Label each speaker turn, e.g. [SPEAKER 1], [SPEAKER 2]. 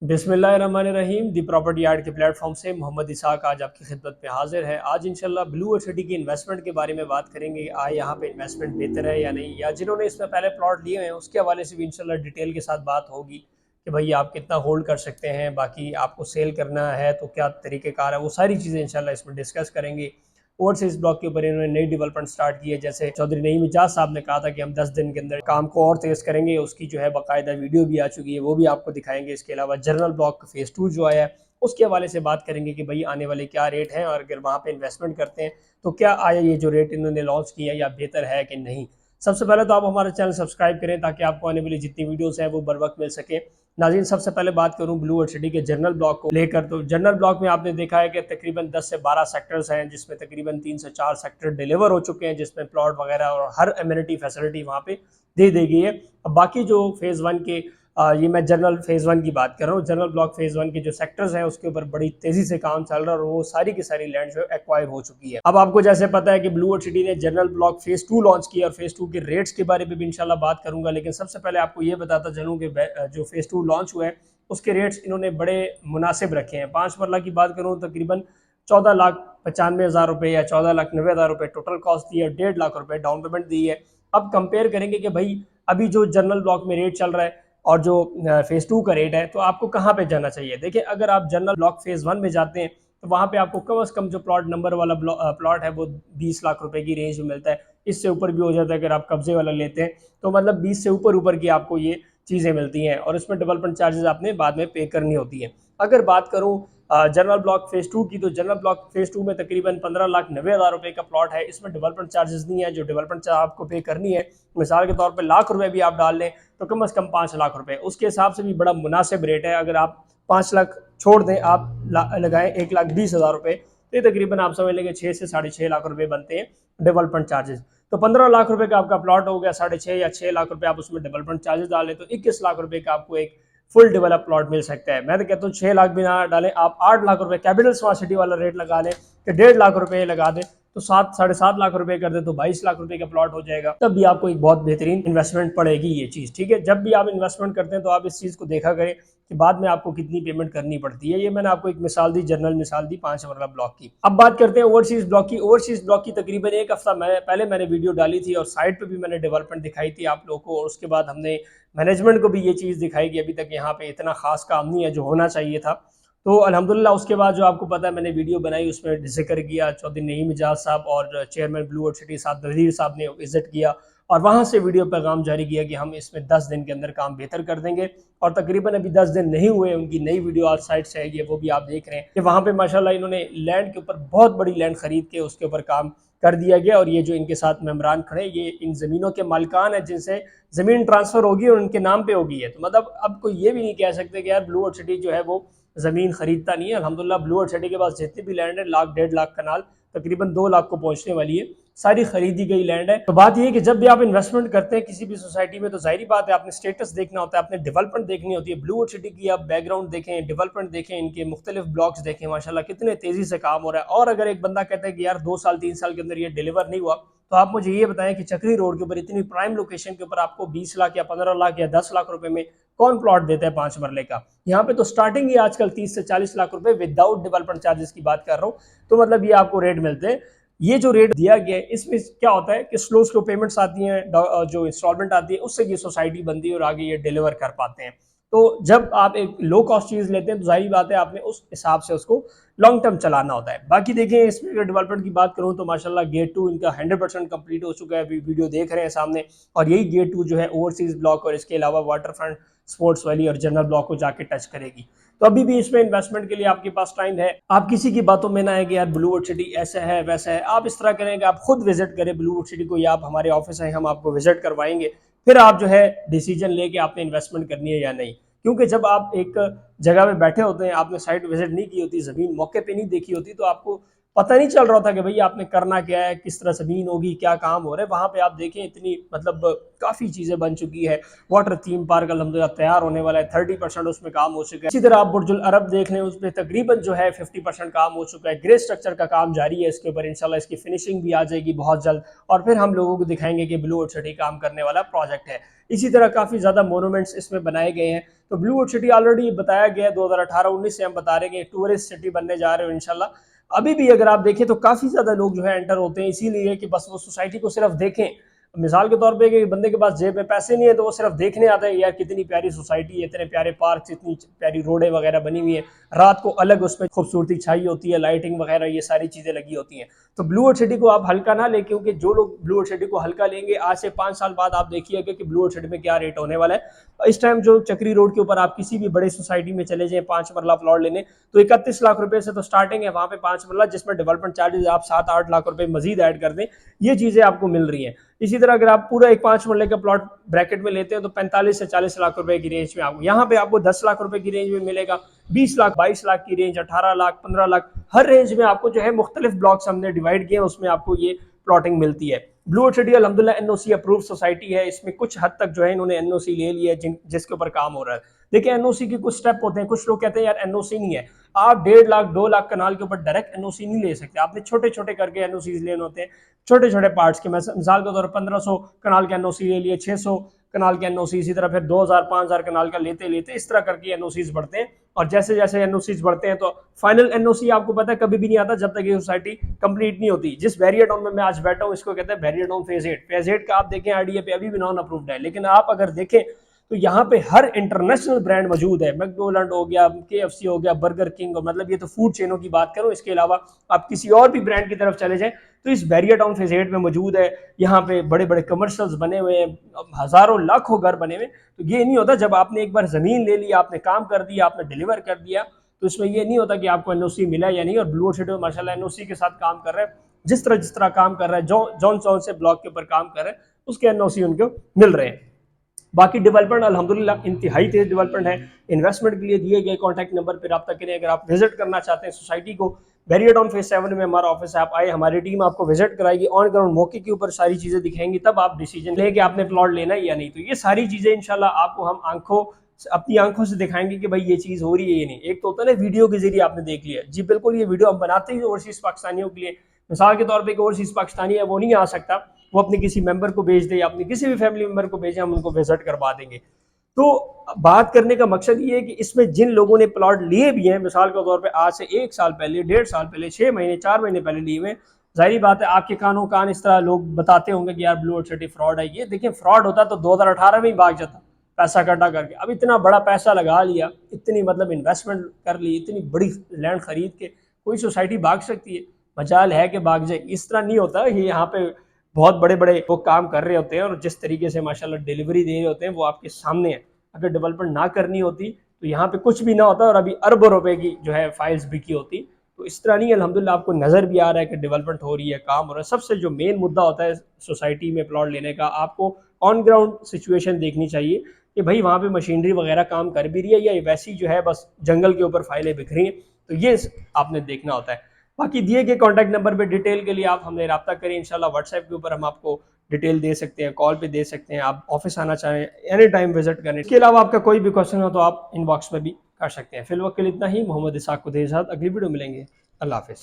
[SPEAKER 1] बिस्मिल्लाहिर्रहमानिर्रहीम। दी property yard के platform से मोहम्मद इसाक आज आपकी खिदमत पे हाजिर है। आज इंशाल्लाह ब्लू सिटी की इन्वेस्टमेंट के बारे में बात करेंगे। आए यहाँ पे इन्वेस्टमेंट बेहतर है या नहीं, या जिन्होंने इसमें पहले प्लॉट लिए हैं उसके हवाले से भी इंशाल्लाह डिटेल के साथ बात होगी कि भाई आप कितना होल्ड कर सकते हैं, बाकी आपको सेल करना है तो क्या तरीक़ेकार है, वो सारी चीज़ें इंशाल्लाह इसमें डिस्कस करेंगे। ओवरसीज ब्लॉक के ऊपर इन्होंने नई डेवलपमेंट स्टार्ट की है, जैसे चौधरी नईम इजाज साहब ने कहा था कि हम 10 दिन के अंदर काम को और तेज करेंगे। उसकी जो है बाकायदा वीडियो भी आ चुकी है, वो भी आपको दिखाएंगे। इसके अलावा जनरल ब्लॉक फेज 2 जो आया है उसके हवाले से बात करेंगे कि भाई आने वाले क्या रेट हैं, और अगर वहाँ पे इन्वेस्टमेंट करते हैं तो क्या आया ये जो रेट इन्होंने लॉन्च किया या बेहतर है कि नहीं। सबसे पहले तो आप हमारा चैनल सब्सक्राइब करें ताकि आपको आने वाली जितनी वीडियोस हैं वो बर वक्त मिल सके। नाज़रीन, सबसे पहले बात करूं ब्लू वर्ल्ड सिटी के जनरल ब्लॉक को लेकर, तो जनरल ब्लॉक में आपने देखा है कि तकरीबन 10 से 12 सेक्टर्स हैं, जिसमें तकरीबन 3 से 4 सेक्टर डिलीवर हो चुके हैं, जिसमें प्लॉट वगैरह और हर एमिनिटी फैसिलिटी वहाँ पे दे दी गई है। अब बाकी जो फेज़ 1 के ये मैं जनरल फेज़ 1 की बात कर रहा हूँ। जनरल ब्लॉक फेज़ 1 के जो सेक्टर्स हैं उसके ऊपर बड़ी तेजी से काम चल रहा है और वो सारी की सारी लैंड जो एक्वायर हो चुकी है। अब आपको जैसे पता है कि ब्लू वर्ल्ड सिटी ने जनरल ब्लॉक फेज़ 2 लॉन्च किया, और फेज़ 2 के रेट्स के बारे में भी इंशाल्लाह बात करूंगा। लेकिन सबसे पहले आपको ये बताता चलूँ कि जो फेज़ 2 लॉन्च हुआ है उसके रेट्स इन्होंने बड़े मुनासिब रखे हैं। 5 मरला की बात करूँ तकरीबन 14,95,000 रुपये या 14,90,000 रुपये टोटल कॉस्ट दी है, 1.5 लाख रुपए डाउन पेमेंट दी है। अब कंपेयर करेंगे कि भाई अभी जो जनरल ब्लॉक में रेट चल रहा है और जो फेज़ 2 का रेट है, तो आपको कहाँ पे जाना चाहिए। देखिए, अगर आप जनरल ब्लॉक फेज़ 1 में जाते हैं तो वहाँ पे आपको कम से कम जो प्लॉट नंबर वाला प्लॉट है वो 20 लाख रुपए की रेंज में मिलता है। इससे ऊपर भी हो जाता है अगर आप कब्जे वाला लेते हैं, तो मतलब 20 से ऊपर की आपको ये चीज़ें मिलती हैं, और इसमें डेवलपमेंट चार्जेस आपने बाद में पे करनी होती है। अगर बात करूँ जनरल ब्लॉक फेज़ 2 की, तो जनरल ब्लॉक फेज़ 2 में तकरीबन 15,90,000 रुपये का प्लॉट है। इसमें डेवलपमेंट चार्जेस नहीं है। जो डेवलपमेंट चार्ज आपको पे करनी है, मिसाल के तौर पे लाख रुपए भी आप डाल लें तो कम से कम 5 लाख रुपए, उसके हिसाब से भी बड़ा मुनासिब रेट है। अगर आप 5 लाख छोड़ दें, आप लगाएं 1,20,000 रुपये, तो ये तकरीबन आप समझ लेंगे 6 से 6.5 लाख रुपए बनते हैं डेवलपमेंट चार्जेस। तो 15 लाख रुपए का आपका प्लॉट हो गया, 6.5 या 6 लाख रुपए आप उसमें डेवलपमेंट चार्जेस डालें तो 21 लाख रुपए का आपको एक फुल डेवलप प्लॉट मिल सकता है। मैं तो कहता हूँ 6 लाख भी ना डालें, आप 8 लाख रुपए कैपिटल स्मार्ट सिटी वाला रेट लगा लें कि 1.5 लाख रुपए लगा दें, तो 7-7.5 लाख रुपए कर दे तो 22 लाख रुपए का प्लॉट हो जाएगा। तब भी आपको एक बहुत बेहतरीन इन्वेस्टमेंट पड़ेगी ये चीज़। ठीक है, जब भी आप इन्वेस्टमेंट करते हैं तो आप इस चीज़ को देखा करें कि बाद में आपको कितनी पेमेंट करनी पड़ती है। ये मैंने आपको एक मिसाल दी, जनरल मिसाल दी 5 मरला ब्लॉक की। अब बात करते हैं ओवरसीज ब्लॉक की। ओवरसीज ब्लॉक की तकरीबन एक हफ्ता पहले मैंने वीडियो डाली थी और साइट पर भी मैंने डेवलपमेंट दिखाई थी आप लोगों को, और उसके बाद हमने मैनेजमेंट को भी ये चीज़ दिखाई कि अभी तक यहाँ पे इतना खास काम नहीं है जो होना चाहिए था। तो अल्हम्दुलिल्लाह उसके बाद जो आपको पता है मैंने वीडियो बनाई, उसमें जिक्र किया चौधरी नईम इजाज साहब और चेयरमैन ब्लू वर्ल्ड सिटी साहब नज़ीर साहब ने विजिट किया, और वहाँ से वीडियो पैगाम जारी किया कि हम इसमें 10 दिन के अंदर काम बेहतर कर देंगे। और तकरीबन अभी 10 दिन नहीं हुए, उनकी नई वीडियो आज साइट से आई है, वो भी आप देख रहे हैं कि वहाँ पे माशाल्लाह इन्होंने लैंड के ऊपर बहुत बड़ी लैंड खरीद के उसके ऊपर काम कर दिया गया। और ये जो इनके साथ मेम्बरान खड़े, ये इन ज़मीनों के मालिकान है जिनसे ज़मीन ट्रांसफ़र होगी और उनके नाम पे होगी है। तो मतलब अब कोई ये भी नहीं कह सकते कि यार ब्लू वर्ल्ड सिटी जो है वो ज़मीन खरीदता नहीं है। अल्हम्दुलिल्लाह ब्लू वर्ल्ड सिटी के पास जितनी भी लैंड है, लाख 1.5 लाख कनाल, तकरीबन 2 लाख को पहुंचने वाली है, सारी खरीदी गई लैंड है। तो बात यह है कि जब भी आप इन्वेस्टमेंट करते हैं किसी भी सोसाइटी में, तो जाहिर बात है आपने स्टेटस देखना होता है, आपने डेवलपमेंट देखनी होती है। ब्लू वर्ल्ड सिटी की आप बैकग्राउंड देखें, डेवलपमेंट देखें, इनके मुख्तलिफ ब्लॉक्स देखें, माशाल्लाह कितने तेजी से काम हो रहा है। और अगर एक बंदा कहता है कि यार 2 साल 3 साल के अंदर ये डिलीवर नहीं हुआ, तो आप मुझे ये बताएं कि चक्री रोड के ऊपर इतनी प्राइम लोकेशन के ऊपर आपको 20 लाख या 15 लाख या 10 लाख रुपए में कौन प्लॉट देता है 5 मरले का। यहाँ पे तो स्टार्टिंग ही आजकल 30 से 40 लाख रुपए विदाउट डेवलपमेंट चार्जेस की बात कर रहा हूँ। तो मतलब ये आपको रेट मिलते हैं। ये जो रेट दिया गया है इसमें क्या होता है कि स्लो स्लो पेमेंट्स आती हैं, जो इंस्टॉलमेंट आती है उससे ये सोसाइटी बनती है और आगे ये डिलीवर कर पाते हैं। तो जब आप एक लो कॉस्ट चीज़ लेते हैं तो जाहिर बात है आपने उस हिसाब से उसको लॉन्ग टर्म चलाना होता है। बाकी देखें, इसमें अगर डेवलपमेंट की बात करूं तो माशाल्लाह गेट 2 इनका 100% कंप्लीट हो चुका है, अभी वीडियो देख रहे हैं सामने। और यही गेट 2 जो है ओवरसीज ब्लॉक और इसके अलावा वाटर फ्रंट, स्पोर्ट्स वैली और जनरल ब्लॉक को जाके टच करेगी। तो अभी भी इसमें इन्वेस्टमेंट के लिए आपके पास टाइम है। आप किसी की बातों में ना है कि यार ब्लू वर्ल्ड सिटी ऐसा है वैसा है। आप इस तरह करें कि आप खुद विजिट करें ब्लू वर्ल्ड सिटी को, या आप हमारे ऑफिस है, हम आपको विजिट करवाएंगे, फिर आप जो है डिसीजन लेके आपने इन्वेस्टमेंट करनी है या नहीं। क्योंकि जब आप एक जगह पे बैठे होते हैं, आपने साइट विजिट नहीं की होती, ज़मीन मौके पे नहीं देखी होती, तो आपको पता नहीं चल रहा था कि भाई आपने करना क्या है, किस तरह ज़मीन होगी, क्या काम हो रहा है। वहाँ पे आप देखें इतनी मतलब काफ़ी चीज़ें बन चुकी है। वाटर थीम पार्क अल्हम्दुलिल्लाह तैयार होने वाला है, 30% उसमें काम हो चुका है। इसी तरह आप बुर्जुल अरब देख लें, उसमें तकरीबन जो है 50% काम हो चुका है। ग्रे स्ट्रक्चर का काम जारी है इसके ऊपर, इंशाल्लाह इसकी फिनिशिंग भी आ जाएगी बहुत जल्द और फिर हम लोगों को दिखाएंगे कि ब्लू वर्ल्ड सिटी काम करने वाला प्रोजेक्ट है। इसी तरह काफ़ी ज़्यादा मोनूमेंट्स इसमें बनाए गए हैं। तो ब्लू वर्ल्ड सिटी ऑलरेडी बताया गया है 2018-19 से हम बता रहे हैं कि टूरिस्ट सिटी बनने जा रहे हो इंशाल्लाह। अभी भी अगर आप देखें तो काफ़ी ज़्यादा लोग जो है एंटर होते हैं इसीलिए कि बस वो सोसाइटी को सिर्फ देखें। मिसाल के तौर पे कि बंदे के पास जेब में पैसे नहीं है तो वो सिर्फ देखने आता है यार कितनी प्यारी सोसाइटी है, इतने प्यारे पार्क, इतनी प्यारी रोडें वगैरह बनी हुई है। रात को अलग उसमें खूबसूरती छाई होती है, लाइटिंग वगैरह ये सारी चीज़ें लगी होती हैं। तो ब्लू वर्ल्ड सिटी को आप हल्का ना लें, क्योंकि जो लोग ब्लू वर्ल्ड सिटी को हल्का लेंगे, आज से 5 साल बाद आप देखिएगा कि ब्लू वर्ल्ड सिटी में क्या रेट होने वाला है। इस टाइम जो चक्री रोड के ऊपर आप किसी भी बड़ी सोसाइटी में चले जाएं 5 मरला प्लॉट लेने, तो 31 लाख रुपए से तो स्टार्टिंग है वहां पे 5 मरला, जिसमें डेवलपमेंट चार्जेस आप 7-8 लाख रुपए मजीद ऐड कर दें, ये चीजें आपको मिल रही हैं। इसी तरह अगर आप पूरा एक 5 मरले का प्लॉट ब्रैकेट में लेते हैं तो 45 से 40 लाख रुपए की रेंज में आपको, यहाँ पे आपको 10 लाख रुपए की रेंज में मिलेगा, 20 लाख, 22 लाख की रेंज, 18 लाख, 15 लाख, हर रेंज में आपको जो है मुख्तलिफ ब्लॉक्स हमने डिवाइड किए, उसमें आपको ये प्लॉटिंग मिलती है। ब्लू वर्ल्ड सिटी अल्हम्दुलिल्लाह एनओसी अप्रूव सोसाइटी है। इसमें कुछ हद तक जो है इन्होंने एनओसी ले लिया है जिसके ऊपर काम हो रहा है। देखिए एनओसी के कुछ स्टेप होते हैं, कुछ लोग कहते हैं यार एनओसी नहीं है, आप 1.5 लाख 2 लाख कनाल के ऊपर डायरेक्ट एनओसी नहीं ले सकते, आपने छोटे छोटे करके एनओसी लेने होते हैं, छोटे छोटे पार्ट्स के। मिसाल के तौर पर 1500 कनाल के एनओसी ले लिए, 600 कनाल के एनओसी, इसी तरह फिर 2000 5000 कनाल का लेते लेते इस तरह करके एनओसीज बढ़ते हैं। और जैसे जैसे एनओसीज बढ़ते हैं तो फाइनल एनओसी आपको पता है कभी भी नहीं आता जब तक ये सोसाइटी कंप्लीट नहीं होती। जिस वेरिएटॉन में मैं आज बैठा हूँ इसको कहते हैं वेरिएटॉन फेज 8। फेज 8 का आप देखें आईडीए पे अभी भी नॉन अप्रूव्ड है, लेकिन आप अगर देखें तो यहाँ पे हर इंटरनेशनल ब्रांड मौजूद है। मैकडोनल्ड हो गया, केएफसी हो गया, बर्गर किंग, मतलब ये तो फूड चेनों की बात करूं। इसके अलावा आप किसी और भी ब्रांड की तरफ चले जाएं तो इस बैरियाटाउन फेज 8 में मौजूद है। यहाँ पे बड़े बड़े कमर्शियल्स बने हुए हैं, हजारों लाखों घर बने हुए। तो ये नहीं होता जब आपने एक बार जमीन ले ली, आपने काम कर दिया, आपने डिलीवर कर दिया, तो इसमें ये नहीं होता कि आपको एनओसी मिला या नहीं। और ब्लू वर्ल्ड सिटी माशाल्लाह एनओसी के साथ काम कर रहा है। जिस तरह काम कर रहा है, जॉन जॉन से ब्लॉक के ऊपर काम कर रहे हैं, उसके एनओसी उनको मिल रहे हैं। बाकी डेवलपमेंट अल्हम्दुलिल्लाह इंतहाई तेज डेवलपमेंट है। इन्वेस्टमेंट के लिए दिए गए कॉन्टैक्ट नंबर पर रब्ता करें। अगर आप विजिट करना चाहते हैं सोसाइटी को, बैरियरटाउन फेज 7 में हमारा ऑफिस है, आप आए, हमारी टीम आपको विजिट कराएगी, ऑन ग्राउंड मौके के ऊपर सारी चीजें दिखाएंगी, तब आप डिसीजन लें कि आपने प्लॉट लेना है या नहीं। तो ये सारी चीजें इंशाल्लाह आपको हम अपनी आंखों से दिखाएंगे कि भाई ये चीज हो रही है ये नहीं। एक तो होता है ना वीडियो के जरिए आपने देख लिया, जी बिल्कुल, ये वीडियो हम बनाते ही ओवरसीज पाकिस्तानियों के लिए। मिसाल के तौर पर एक ओवरसीज पाकिस्तानी है, वो नहीं आ सकता, वो अपने किसी मेंबर को भेज दे या अपने किसी भी फैमिली मेंबर को भेजे, हम उनको विजिट करवा देंगे। तो बात करने का मकसद ये है कि इसमें जिन लोगों ने प्लॉट लिए भी हैं, मिसाल के तौर पे आज से 1 साल पहले, 1.5 साल पहले, 6 महीने 4 महीने पहले लिए हुए, जाहिर बात है आपके कानों कान इस तरह लोग बताते होंगे कि यार ब्लू वर्ल्ड सिटी फ्रॉड है। ये देखिए फ्रॉड होता तो 2018 में ही भाग जाता पैसा इकट्ठा करके। अब इतना बड़ा पैसा लगा लिया, इतनी मतलब इन्वेस्टमेंट कर ली, इतनी बड़ी लैंड खरीद के, कोई सोसाइटी भाग सकती है? मजाल है कि भाग जाए? इस तरह नहीं होता। ये यहाँ पे बहुत बड़े बड़े लोग काम कर रहे होते हैं और जिस तरीके से माशाल्लाह डिलीवरी दे रहे होते हैं वो आपके सामने है। अगर डेवलपमेंट ना करनी होती तो यहाँ पे कुछ भी ना होता और अभी अरबों रुपए की जो है फाइल्स बिकी होती। तो इस तरह नहीं, अल्हम्दुलिल्लाह आपको नज़र भी आ रहा है कि डेवलपमेंट हो रही है, काम हो रहा है। सबसे जो मेन मुद्दा होता है सोसाइटी में प्लॉट लेने का, आपको ऑन ग्राउंड सिचुएशन देखनी चाहिए कि भाई वहाँ पे मशीनरी वगैरह काम कर भी रही है या वैसी जो है बस जंगल के ऊपर फाइलें बिख रही हैं। तो ये आपने देखना होता है। बाकी दिए गए कॉन्टैक्ट नंबर पे डिटेल के लिए आप हमने रब्ता करें, इंशाल्लाह व्हाट्सएप के ऊपर हम आपको डिटेल दे सकते हैं, कॉल पे दे सकते हैं, आप ऑफिस आना चाहें एनी टाइम विजिट करें। इसके अलावा आपका कोई भी क्वेश्चन हो तो आप इनबॉक्स में भी कर सकते हैं। फिलहाल के लिए इतना ही। मोहम्मद इसाक को देर साथ अगली वीडियो मिलेंगे। अल्लाह हाफिज़।